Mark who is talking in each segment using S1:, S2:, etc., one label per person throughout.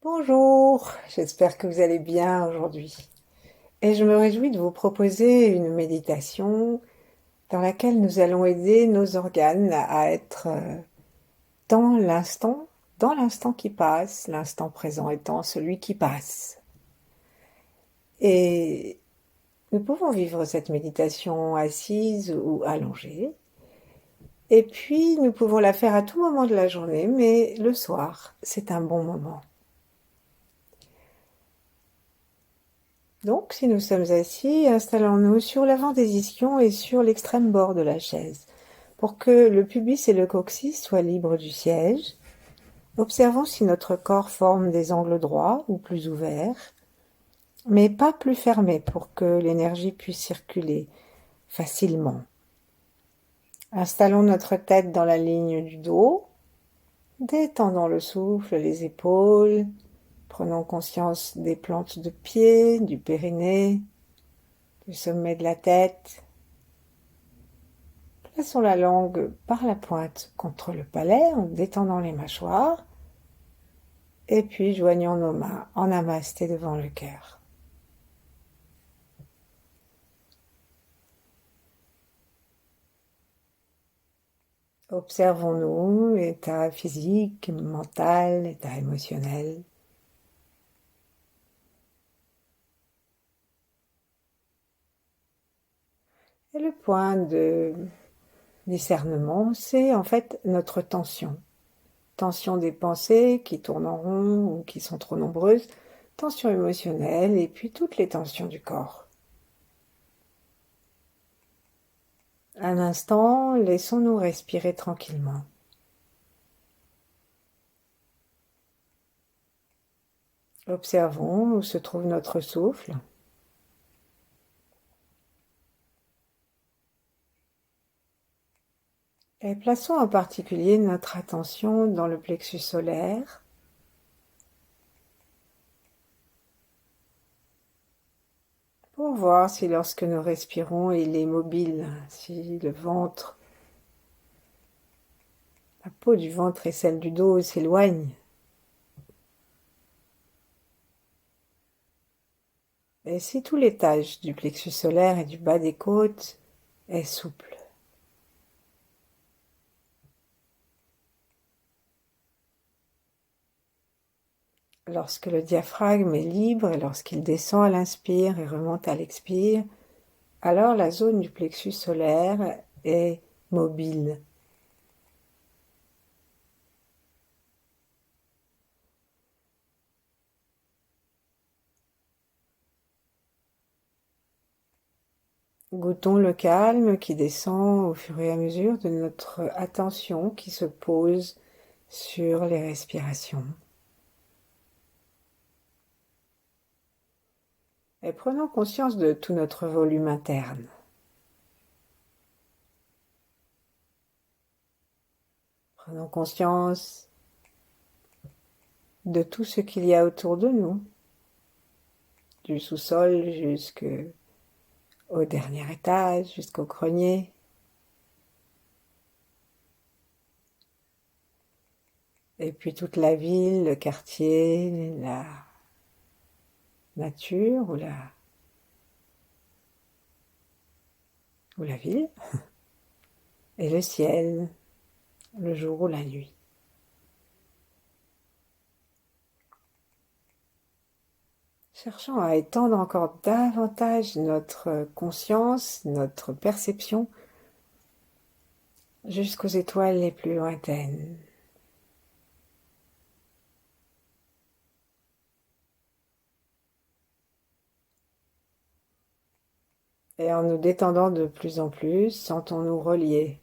S1: Bonjour, j'espère que vous allez bien aujourd'hui. Et je me réjouis de vous proposer une méditation dans laquelle nous allons aider nos organes à être dans l'instant qui passe, l'instant présent étant celui qui passe. Et nous pouvons vivre cette méditation assise ou allongée. Et puis nous pouvons la faire à tout moment de la journée, mais le soir, c'est un bon moment. Donc, si nous sommes assis, installons-nous sur l'avant des ischions et sur l'extrême bord de la chaise, pour que le pubis et le coccyx soient libres du siège. Observons si notre corps forme des angles droits ou plus ouverts, mais pas plus fermés pour que l'énergie puisse circuler facilement. Installons notre tête dans la ligne du dos, détendons le souffle, les épaules, prenons conscience des plantes de pied, du périnée, du sommet de la tête. Plaçons la langue par la pointe contre le palais en détendant les mâchoires et puis joignons nos mains en namasté devant le cœur. Observons-nous, état physique, mental, état émotionnel. Et le point de discernement, c'est en fait notre tension. Tension des pensées qui tournent en rond ou qui sont trop nombreuses, tension émotionnelle et puis toutes les tensions du corps. Un instant, laissons-nous respirer tranquillement. Observons où se trouve notre souffle. Et plaçons en particulier notre attention dans le plexus solaire. Pour voir si lorsque nous respirons, il est mobile, si le ventre, la peau du ventre et celle du dos s'éloignent. Et si tout l'étage du plexus solaire et du bas des côtes est souple. Lorsque le diaphragme est libre et lorsqu'il descend à l'inspire et remonte à l'expire, alors la zone du plexus solaire est mobile. Goûtons le calme qui descend au fur et à mesure de notre attention qui se pose sur les respirations. Et prenons conscience de tout notre volume interne. Prenons conscience de tout ce qu'il y a autour de nous, du sous-sol jusqu'au dernier étage, jusqu'au grenier. Et puis toute la ville, le quartier, la nature ou la ville, et le ciel, le jour ou la nuit. Cherchons à étendre encore davantage notre conscience, notre perception, jusqu'aux étoiles les plus lointaines. Et en nous détendant de plus en plus, sentons-nous reliés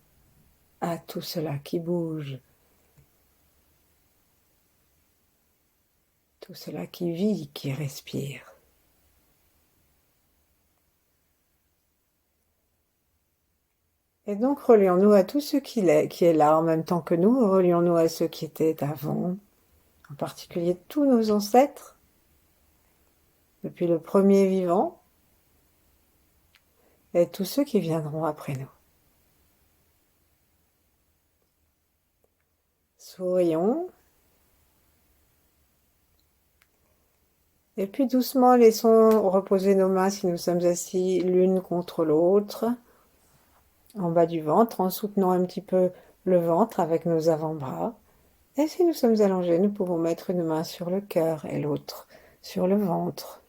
S1: à tout cela qui bouge, tout cela qui vit, qui respire. Et donc relions-nous à tout ce qui est là en même temps que nous, relions-nous à ceux qui étaient avant, en particulier tous nos ancêtres, depuis le premier vivant, et tous ceux qui viendront après nous. Sourions. Et puis doucement, laissons reposer nos mains si nous sommes assis l'une contre l'autre, en bas du ventre, en soutenant un petit peu le ventre avec nos avant-bras. Et si nous sommes allongés, nous pouvons mettre une main sur le cœur et l'autre sur le ventre.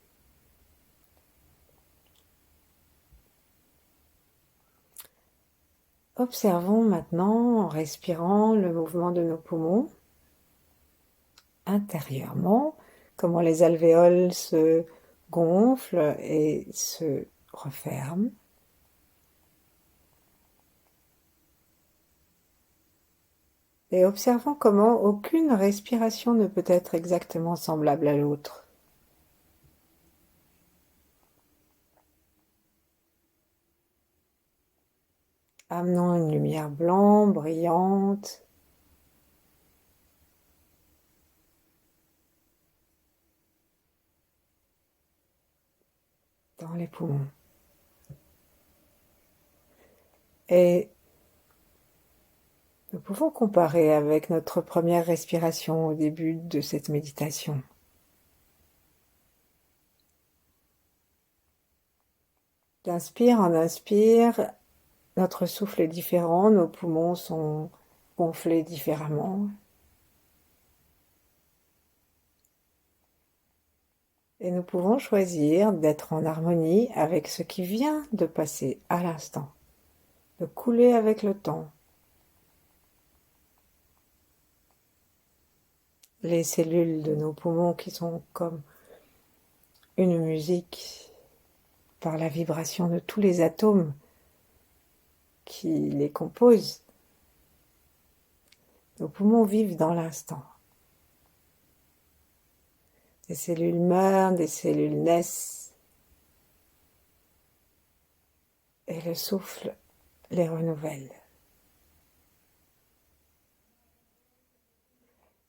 S1: Observons maintenant, en respirant, le mouvement de nos poumons intérieurement, comment les alvéoles se gonflent et se referment. Et observons comment aucune respiration ne peut être exactement semblable à l'autre. Amenons une lumière blanche, brillante, dans les poumons. Et nous pouvons comparer avec notre première respiration au début de cette méditation. D'inspire en inspire, notre souffle est différent, nos poumons sont gonflés différemment. Et nous pouvons choisir d'être en harmonie avec ce qui vient de passer à l'instant, de couler avec le temps. Les cellules de nos poumons qui sont comme une musique par la vibration de tous les atomes qui les composent. Nos poumons vivent dans l'instant. Des cellules meurent, des cellules naissent, et le souffle les renouvelle.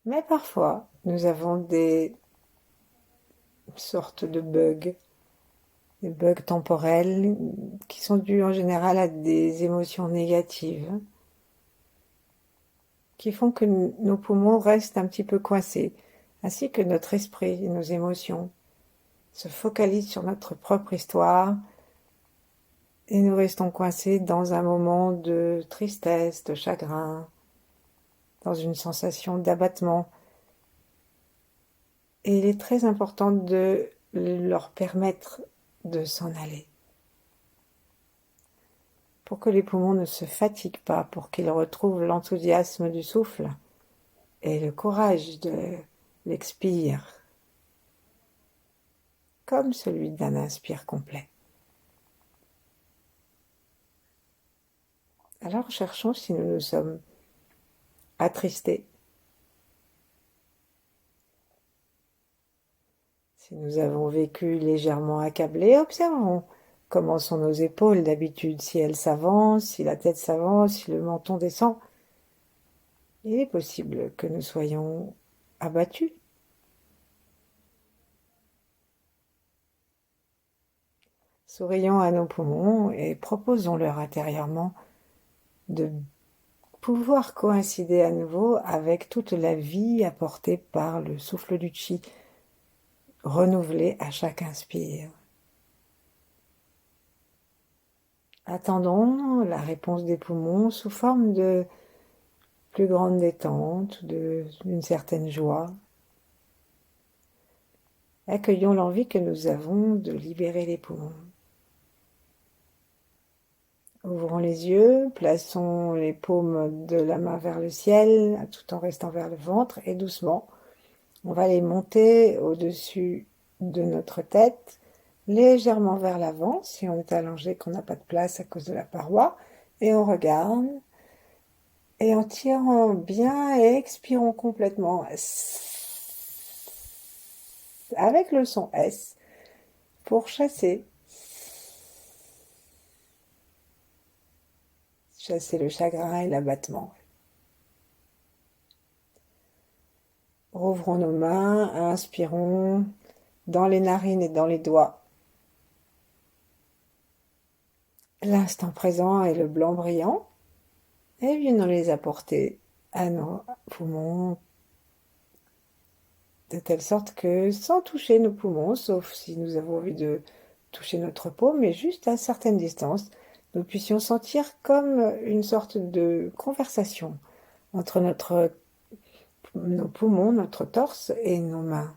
S1: Mais parfois, nous avons des sortes de bugs, des bugs temporels qui sont dus en général à des émotions négatives, qui font que nos poumons restent un petit peu coincés, ainsi que notre esprit et nos émotions se focalisent sur notre propre histoire et nous restons coincés dans un moment de tristesse, de chagrin, dans une sensation d'abattement. Et il est très important de leur permettre de s'en aller, pour que les poumons ne se fatiguent pas, pour qu'ils retrouvent l'enthousiasme du souffle et le courage de l'expire, comme celui d'un inspire complet. Alors cherchons si nous nous sommes attristés, si nous avons vécu légèrement accablés, observons comment sont nos épaules d'habitude, si elles s'avancent, si la tête s'avance, si le menton descend. Il est possible que nous soyons abattus. Sourions à nos poumons et proposons-leur intérieurement de pouvoir coïncider à nouveau avec toute la vie apportée par le souffle du chi, renouvelé à chaque inspire. Attendons la réponse des poumons sous forme de plus grande détente, d'une certaine joie. Accueillons l'envie que nous avons de libérer les poumons. Ouvrons les yeux, plaçons les paumes de la main vers le ciel, tout en restant vers le ventre, et doucement, on va les monter au-dessus de notre tête, légèrement vers l'avant, si on est allongé, qu'on n'a pas de place à cause de la paroi, et on regarde, et en tirant bien, et expirons complètement, avec le son S, pour chasser le chagrin et l'abattement. Rouvrons nos mains, inspirons dans les narines et dans les doigts. L'instant présent et le blanc brillant, et venons les apporter à nos poumons de telle sorte que sans toucher nos poumons, sauf si nous avons envie de toucher notre peau, mais juste à certaines distances, nous puissions sentir comme une sorte de conversation entre nos poumons, notre torse et nos mains.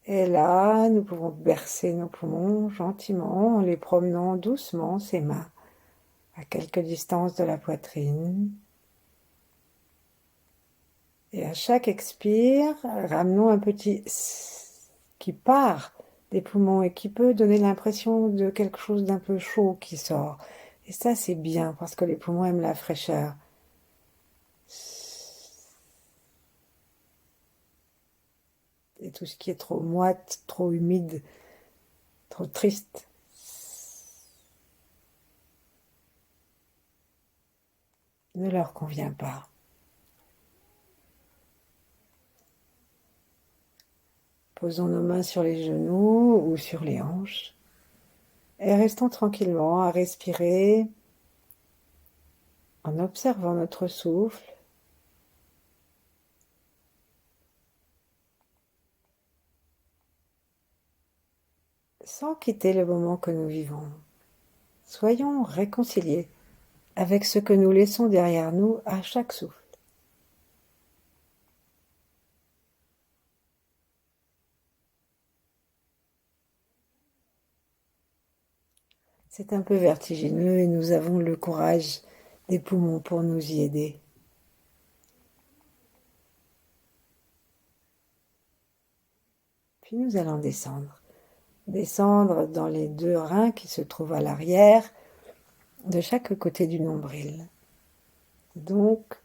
S1: Et là, nous pouvons bercer nos poumons gentiment en les promenant doucement, ces mains, à quelques distances de la poitrine. Et à chaque expire, ramenons un petit S qui part des poumons et qui peut donner l'impression de quelque chose d'un peu chaud qui sort. Et ça, c'est bien parce que les poumons aiment la fraîcheur. Et tout ce qui est trop moite, trop humide, trop triste, ne leur convient pas. Posons nos mains sur les genoux ou sur les hanches et restons tranquillement à respirer en observant notre souffle. Sans quitter le moment que nous vivons. Soyons réconciliés avec ce que nous laissons derrière nous à chaque souffle. C'est un peu vertigineux et nous avons le courage des poumons pour nous y aider. Puis nous allons descendre. Descendre dans les 2 reins qui se trouvent à l'arrière de chaque côté du nombril. Donc,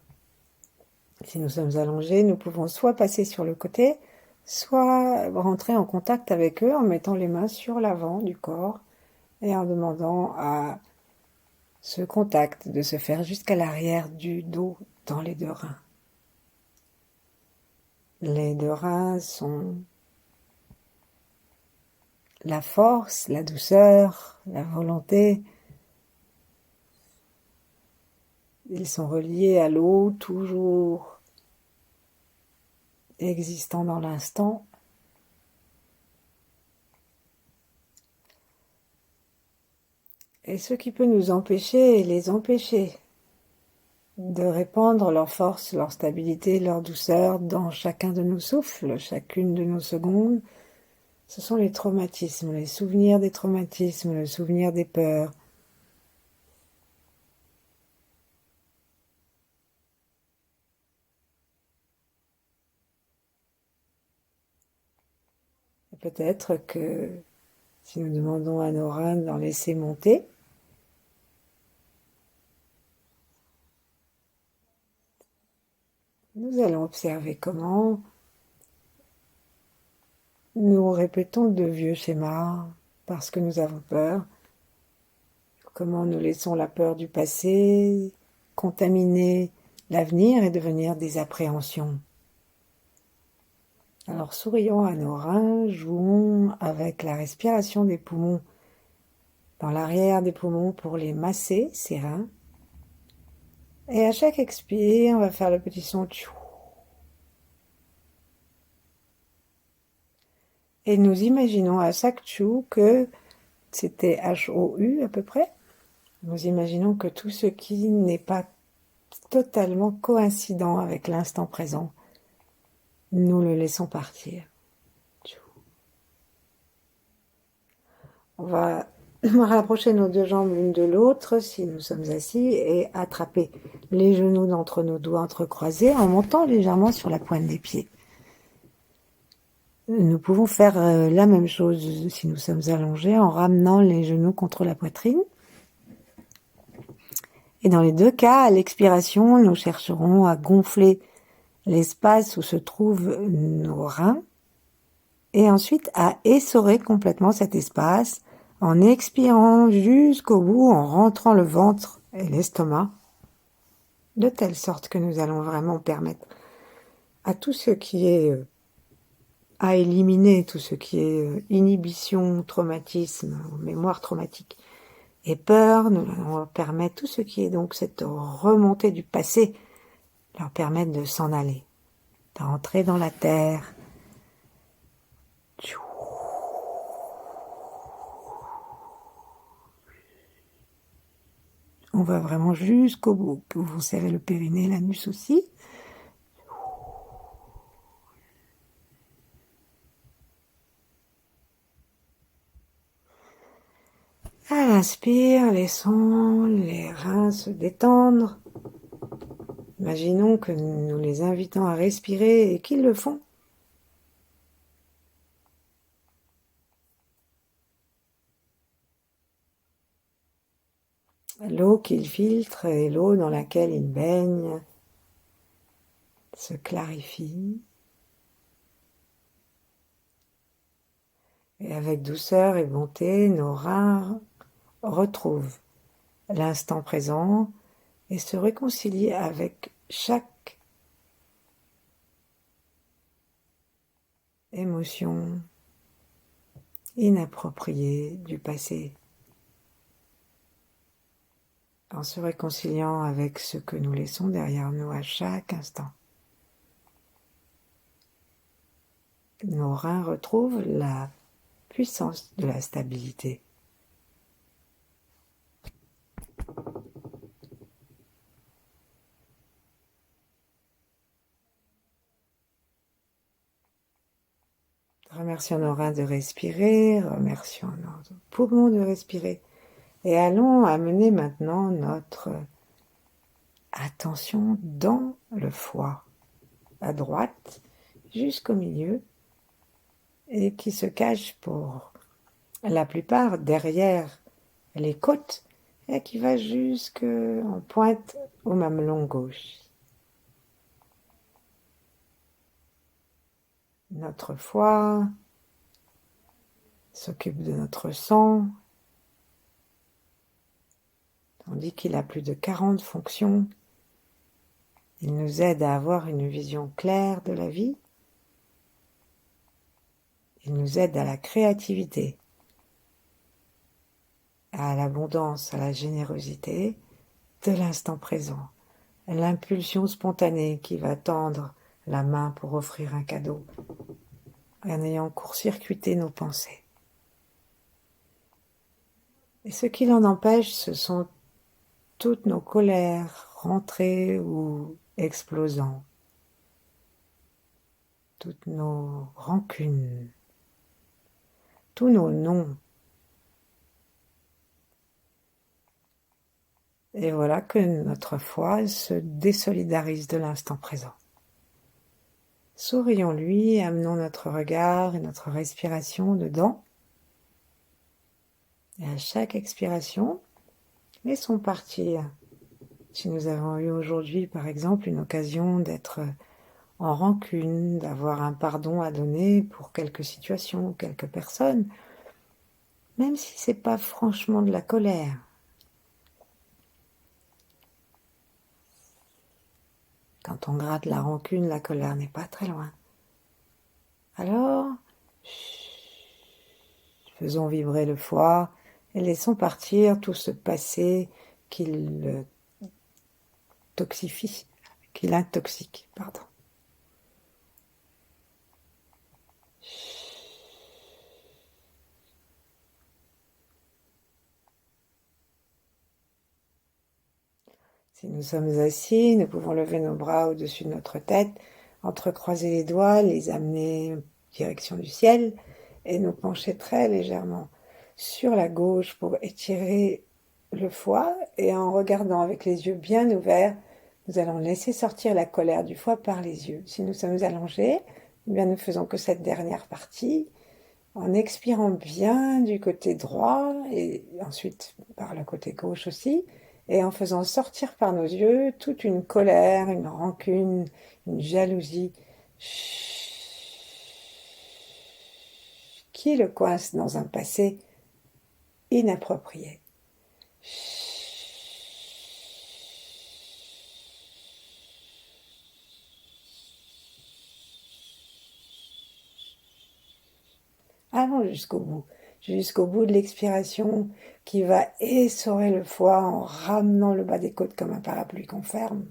S1: si nous sommes allongés, nous pouvons soit passer sur le côté, soit rentrer en contact avec eux en mettant les mains sur l'avant du corps et en demandant à ce contact de se faire jusqu'à l'arrière du dos dans les 2 reins. Les 2 reins sont la force, la douceur, la volonté. Ils sont reliés à l'eau, toujours existant dans l'instant. Et ce qui peut nous empêcher et les empêcher de répandre leur force, leur stabilité, leur douceur dans chacun de nos souffles, chacune de nos secondes, ce sont les traumatismes, les souvenirs des traumatismes, le souvenir des peurs. Et peut-être que si nous demandons à nos reins d'en laisser monter, nous allons observer comment nous répétons de vieux schémas parce que nous avons peur, comment nous laissons la peur du passé contaminer l'avenir et devenir des appréhensions. Alors sourions à nos reins, jouons avec la respiration des poumons dans l'arrière des poumons pour les masser, ces reins. Et à chaque expire, on va faire le petit son tchou. Et nous imaginons à chaque tchou que c'était H-O-U à peu près. Nous imaginons que tout ce qui n'est pas totalement coïncident avec l'instant présent, nous le laissons partir. On va rapprocher nos 2 jambes l'une de l'autre si nous sommes assis et attraper les genoux d'entre nos doigts entrecroisés en montant légèrement sur la pointe des pieds. Nous pouvons faire la même chose si nous sommes allongés en ramenant les genoux contre la poitrine. Et dans les 2 cas, à l'expiration, nous chercherons à gonfler l'espace où se trouvent nos reins et ensuite à essorer complètement cet espace en expirant jusqu'au bout, en rentrant le ventre et l'estomac, de telle sorte que nous allons vraiment permettre à tout ce qui est à éliminer, tout ce qui est inhibition, traumatisme, mémoire traumatique et peur, nous allons leur permettre tout ce qui est donc cette remontée du passé, leur permettre de s'en aller. d'entrer dans la terre. On va vraiment jusqu'au bout. Vous serrez le périnée, l'anus aussi. À l'inspire, laissons les reins se détendre. Imaginons que nous les invitons à respirer et qu'ils le font. L'eau qu'ils filtrent et l'eau dans laquelle ils baignent se clarifie. Et avec douceur et bonté, nos reins retrouvent l'instant présent et se réconcilient avec chaque émotion inappropriée du passé. En se réconciliant avec ce que nous laissons derrière nous à chaque instant. Nos reins retrouvent la puissance de la stabilité. Remercions nos reins de respirer, remercions nos poumons de respirer. Et allons amener maintenant notre attention dans le foie, à droite, jusqu'au milieu, et qui se cache pour la plupart derrière les côtes, et qui va jusqu'en pointe au mamelon gauche. Notre foie s'occupe de notre sang, tandis qu'il a plus de 40 fonctions. Il nous aide à avoir une vision claire de la vie. Il nous aide à la créativité, à l'abondance, à la générosité de l'instant présent, à l'impulsion spontanée qui va tendre la main pour offrir un cadeau, en ayant court-circuité nos pensées. Et ce qui l'en empêche, ce sont toutes nos colères rentrées ou explosant, toutes nos rancunes, tous nos noms. Et voilà que notre foi se désolidarise de l'instant présent. Sourions-lui, amenons notre regard et notre respiration dedans. Et à chaque expiration, laissons partir. Si nous avons eu aujourd'hui, par exemple, une occasion d'être en rancune, d'avoir un pardon à donner pour quelques situations, quelques personnes, même si c'est pas franchement de la colère. Quand on gratte la rancune, la colère n'est pas très loin. Alors, faisons vibrer le foie et laissons partir tout ce passé qui le toxifie, qui l'intoxique, pardon. Si nous sommes assis, nous pouvons lever nos bras au-dessus de notre tête, entrecroiser les doigts, les amener en direction du ciel et nous pencher très légèrement sur la gauche pour étirer le foie et en regardant avec les yeux bien ouverts, nous allons laisser sortir la colère du foie par les yeux. Si nous sommes allongés, eh bien nous faisons que cette dernière partie en expirant bien du côté droit et ensuite par le côté gauche aussi, et en faisant sortir par nos yeux toute une colère, une rancune, une jalousie qui le coince dans un passé inapproprié. Allons jusqu'au bout de l'expiration qui va essorer le foie en ramenant le bas des côtes comme un parapluie qu'on ferme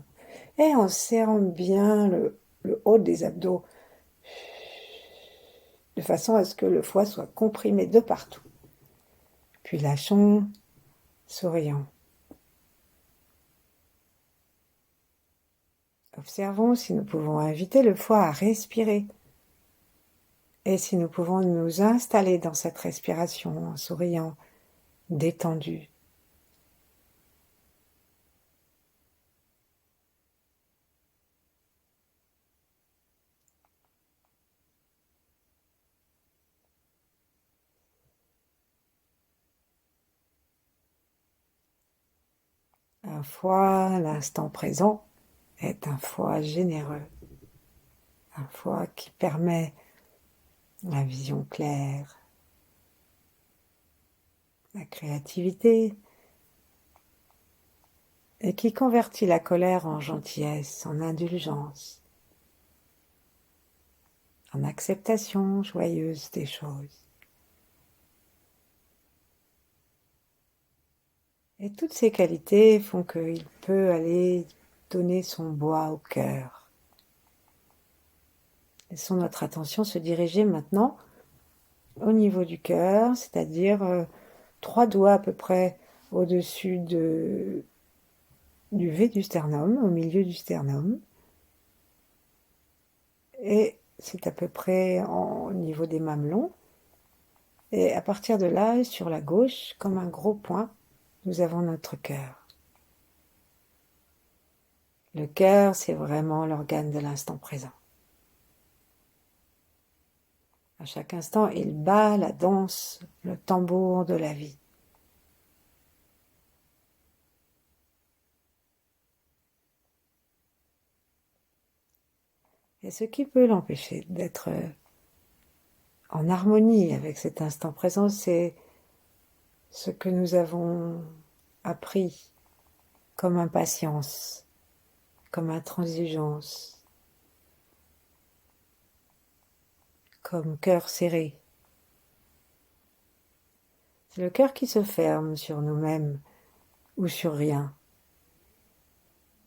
S1: et en serrant bien le haute des abdos, de façon à ce que le foie soit comprimé de partout. Puis lâchons, sourions. Observons si nous pouvons inviter le foie à respirer et si nous pouvons nous installer dans cette respiration en souriant, détendu. Un foie à l'instant présent est un foie généreux, un foie qui permet la vision claire, la créativité, et qui convertit la colère en gentillesse, en indulgence, en acceptation joyeuse des choses. Et toutes ces qualités font qu'il peut aller donner son bois au cœur. Laissons notre attention se diriger maintenant au niveau du cœur, c'est-à-dire 3 doigts à peu près au-dessus du V du sternum, au milieu du sternum. Et c'est à peu près au niveau des mamelons. Et à partir de là, sur la gauche, comme un gros point, nous avons notre cœur. Le cœur, c'est vraiment l'organe de l'instant présent. À chaque instant, il bat la danse, le tambour de la vie. Et ce qui peut l'empêcher d'être en harmonie avec cet instant présent, c'est ce que nous avons appris comme impatience, comme intransigeance, comme cœur serré. C'est le cœur qui se ferme sur nous-mêmes ou sur rien,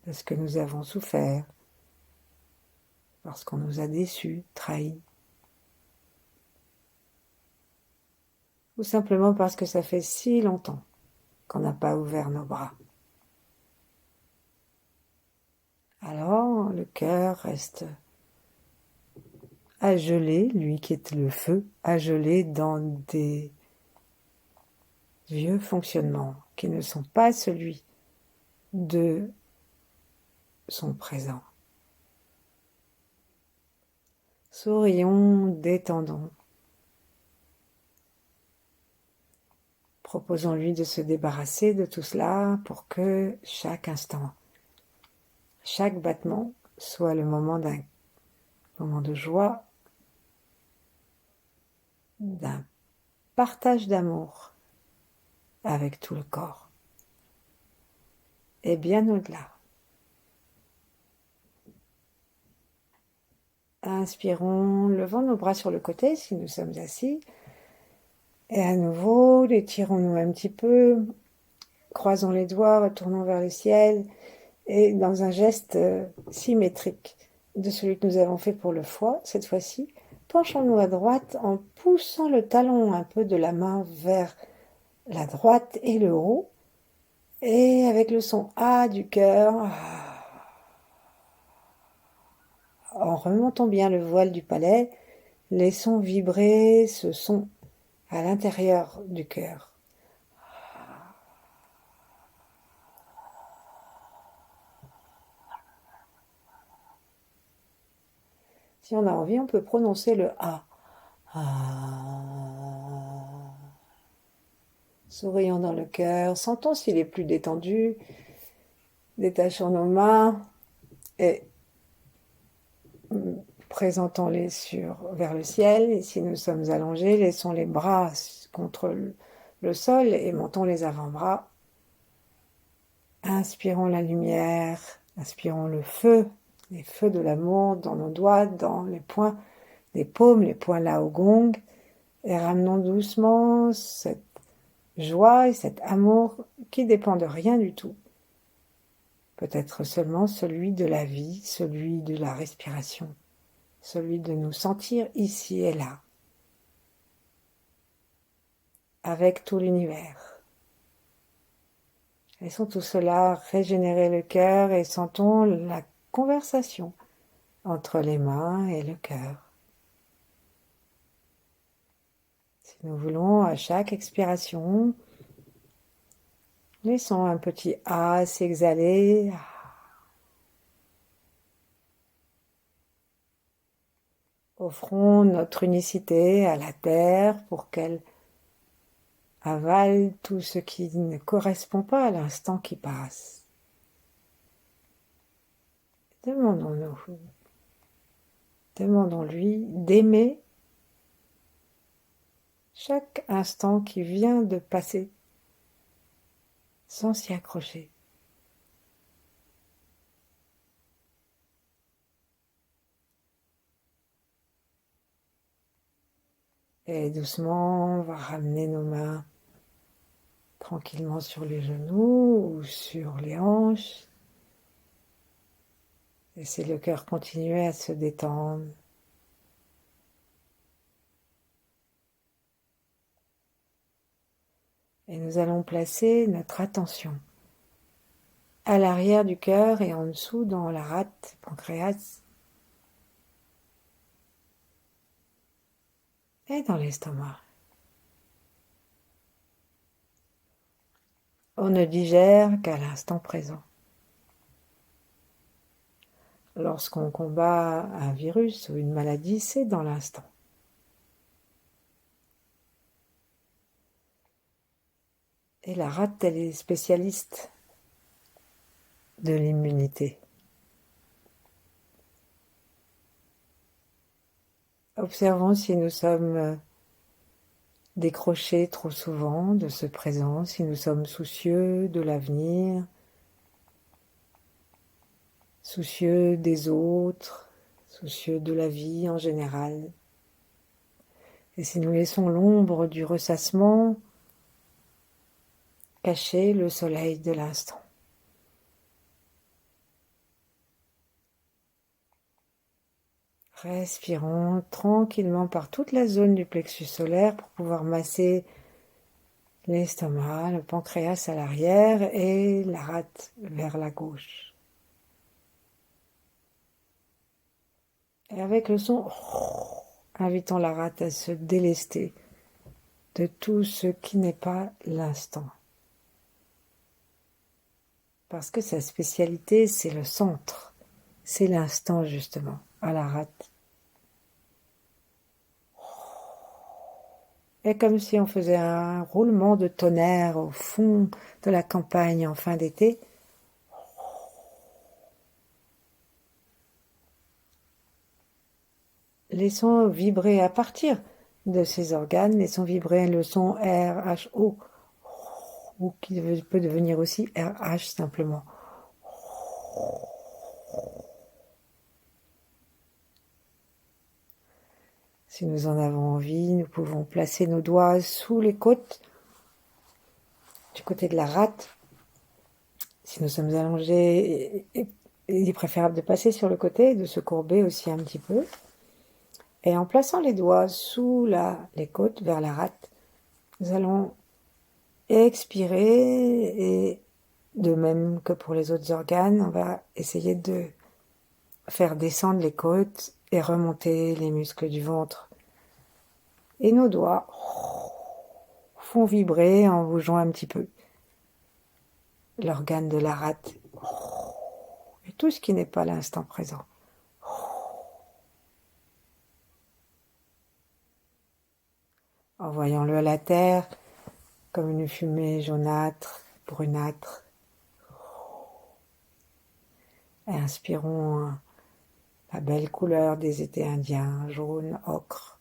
S1: parce que nous avons souffert, parce qu'on nous a déçus, trahis, ou simplement parce que ça fait si longtemps qu'on n'a pas ouvert nos bras. Alors le cœur reste à geler, lui qui est le feu, à geler dans des vieux fonctionnements qui ne sont pas celui de son présent. Sourions, détendons. Proposons-lui de se débarrasser de tout cela pour que chaque instant, chaque battement soit le moment d'un moment de joie, d'un partage d'amour avec tout le corps et bien au-delà. Inspirons, levons nos bras sur le côté si nous sommes assis et à nouveau étirons-nous un petit peu, croisons les doigts, retournons vers le ciel et dans un geste symétrique de celui que nous avons fait pour le foie, cette fois-ci, penchons-nous à droite en poussant le talon un peu de la main vers la droite et le haut, et avec le son A du cœur, en remontant bien le voile du palais, laissons vibrer ce son à l'intérieur du cœur. Si on a envie, on peut prononcer le A. Sourions dans le cœur, sentons s'il est plus détendu, détachons nos mains et présentons-les vers le ciel. Et si nous sommes allongés, laissons les bras contre le sol et montons les avant-bras. Inspirons la lumière, inspirons le feu, les feux de l'amour dans nos doigts, dans les poings des paumes, les poings là au gong, et ramenons doucement cette joie et cet amour qui dépend de rien du tout. Peut-être seulement celui de la vie, celui de la respiration. celui de nous sentir ici et là, avec tout l'univers. Laissons tout cela régénérer le cœur et sentons la conversation entre les mains et le cœur. Si nous voulons, à chaque expiration, laissons un petit « ah » s'exhaler. Offrons notre unicité à la Terre pour qu'elle avale tout ce qui ne correspond pas à l'instant qui passe. Demandons-lui d'aimer chaque instant qui vient de passer sans s'y accrocher. Et doucement, on va ramener nos mains tranquillement sur les genoux ou sur les hanches. Laissez le cœur continuer à se détendre. Et nous allons placer notre attention à l'arrière du cœur et en dessous dans la rate, pancréas, et dans l'estomac. On ne digère qu'à l'instant présent. Lorsqu'on combat un virus ou une maladie, c'est dans l'instant. Et la rate, elle est spécialiste de l'immunité. Observons si nous sommes décrochés trop souvent de ce présent, si nous sommes soucieux de l'avenir, soucieux des autres, soucieux de la vie en général. Et si nous laissons l'ombre du ressassement cacher le soleil de l'instant. Respirons tranquillement par toute la zone du plexus solaire pour pouvoir masser l'estomac, le pancréas à l'arrière et la rate vers la gauche. Et avec le son, invitons la rate à se délester de tout ce qui n'est pas l'instant. Parce que sa spécialité, c'est le centre, c'est l'instant justement, à la rate. Et comme si on faisait un roulement de tonnerre au fond de la campagne en fin d'été. Laissons vibrer à partir de ces organes, laissons vibrer le son RHO, ou qui peut devenir aussi RH simplement. Si nous en avons envie, nous pouvons placer nos doigts sous les côtes, du côté de la rate. Si nous sommes allongés, il est préférable de passer sur le côté et de se courber aussi un petit peu. Et en plaçant les doigts sous les côtes vers la rate, nous allons expirer et de même que pour les autres organes, on va essayer de faire descendre les côtes et remonter les muscles du ventre. Et nos doigts font vibrer en bougeant un petit peu l'organe de la rate et tout ce qui n'est pas l'instant présent. Envoyons-le à la terre comme une fumée jaunâtre, brunâtre. Et inspirons la belle couleur des étés indiens, jaune, ocre.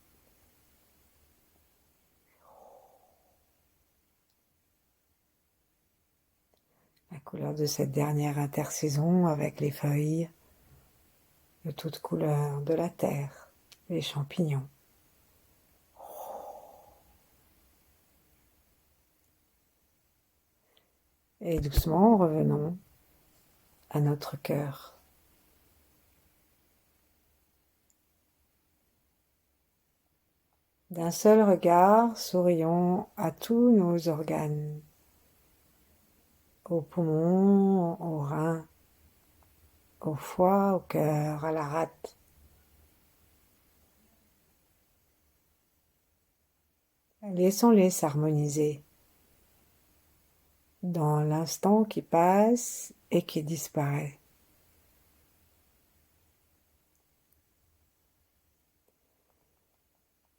S1: La couleur de cette dernière intersaison avec les feuilles de toutes couleurs de la terre, les champignons. Et doucement, revenons à notre cœur. D'un seul regard, sourions à tous nos organes, aux poumons, aux reins, au foie, au cœur, à la rate. Laissons-les s'harmoniser dans l'instant qui passe et qui disparaît.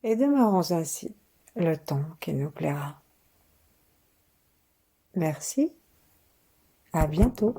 S1: Et demeurons ainsi le temps qui nous plaira. Merci, à bientôt.